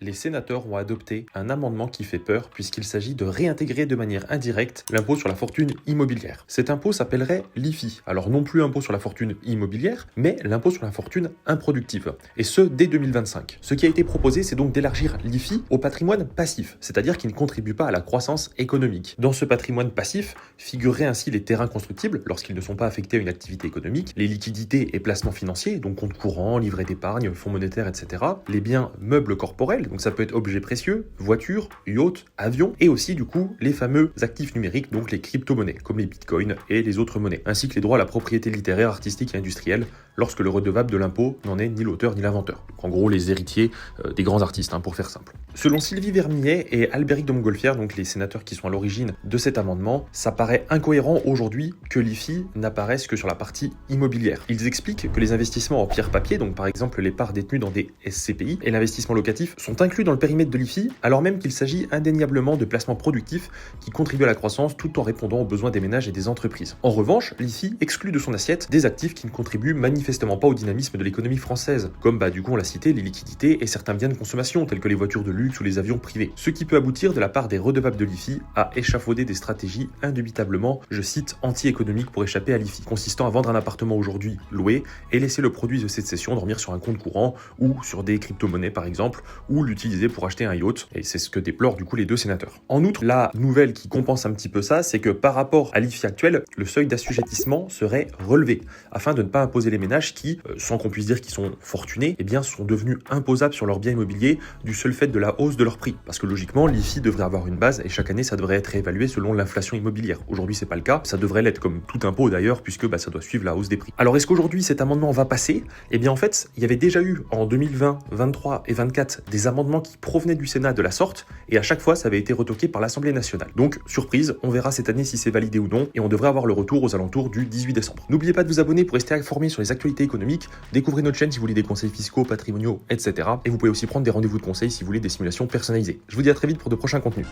les sénateurs ont adopté un amendement qui fait peur puisqu'il s'agit de réintégrer de manière indirecte l'impôt sur la fortune immobilière. Cet impôt s'appellerait l'IFI, alors non plus impôt sur la fortune immobilière, mais l'impôt sur la fortune improductive, et ce dès 2025. Ce qui a été proposé, c'est donc d'élargir l'IFI au patrimoine passif, c'est-à-dire qui ne contribue pas à la croissance économique. Dans ce patrimoine passif figureraient ainsi les terrains constructibles lorsqu'ils ne sont pas affectés à une activité économique, les liquidités et placements financiers, donc compte courant, livret d'épargne, fonds monétaires, etc., les biens meubles corporels, donc ça peut être objets précieux, voitures, yachts, avions, et aussi du coup les fameux actifs numériques, donc les crypto-monnaies, comme les bitcoins et les autres monnaies, ainsi que les droits à la propriété littéraire, artistique et industrielle, lorsque le redevable de l'impôt n'en est ni l'auteur ni l'inventeur. Donc en gros les héritiers des grands artistes, pour faire simple. Selon Sylvie Vermeillet et Albéric de Montgolfière, donc les sénateurs qui sont à l'origine de cet amendement, ça paraît incohérent aujourd'hui que l'IFI n'apparaisse que sur la partie immobilière. Ils expliquent que les investissements en pierre-papier, donc par exemple les parts détenues dans des SCPI, et l'investissement locatif sont inclus dans le périmètre de l'IFI, alors même qu'il s'agit indéniablement de placements productifs qui contribuent à la croissance tout en répondant aux besoins des ménages et des entreprises. En revanche, l'IFI exclut de son assiette des actifs qui ne contribuent manifestement pas au dynamisme de l'économie française, comme du coup on l'a cité, les liquidités et certains biens de consommation tels que les voitures de luxe ou les avions privés. Ce qui peut aboutir de la part des redevables de l'IFI à échafauder des stratégies indubitablement, je cite, anti-économiques pour échapper à l'IFI, consistant à vendre un appartement aujourd'hui loué et laisser le produit de cette cession dormir sur un compte courant ou sur des crypto-monnaies par exemple, ou l'utiliser pour acheter un yacht, et c'est ce que déplorent du coup les deux sénateurs. En outre, la nouvelle qui compense un petit peu ça, c'est que par rapport à l'IFI actuel, le seuil d'assujettissement serait relevé, afin de ne pas imposer les ménages qui, sans qu'on puisse dire qu'ils sont fortunés, eh bien sont devenus imposables sur leurs biens immobiliers du seul fait de la hausse de leur prix. Parce que logiquement, l'IFI devrait avoir une base et chaque année ça devrait être réévalué selon l'inflation immobilière. Aujourd'hui c'est pas le cas, ça devrait l'être comme tout impôt d'ailleurs, puisque ça doit suivre la hausse des prix. Alors est-ce qu'aujourd'hui cet amendement va passer? Eh bien en fait, il y avait déjà eu en 2020, 23 et 24 des amendements qui provenaient du Sénat de la sorte, et à chaque fois ça avait été retoqué par l'Assemblée nationale. Donc surprise, on verra cette année si c'est validé ou non, et on devrait avoir le retour aux alentours du 18 décembre. N'oubliez pas de vous abonner pour rester informé sur les actualités économiques, découvrez notre chaîne si vous voulez des conseils fiscaux, patrimoniaux, etc. Et vous pouvez aussi prendre des rendez-vous de conseils si vous voulez des simulations personnalisées. Je vous dis à très vite pour de prochains contenus.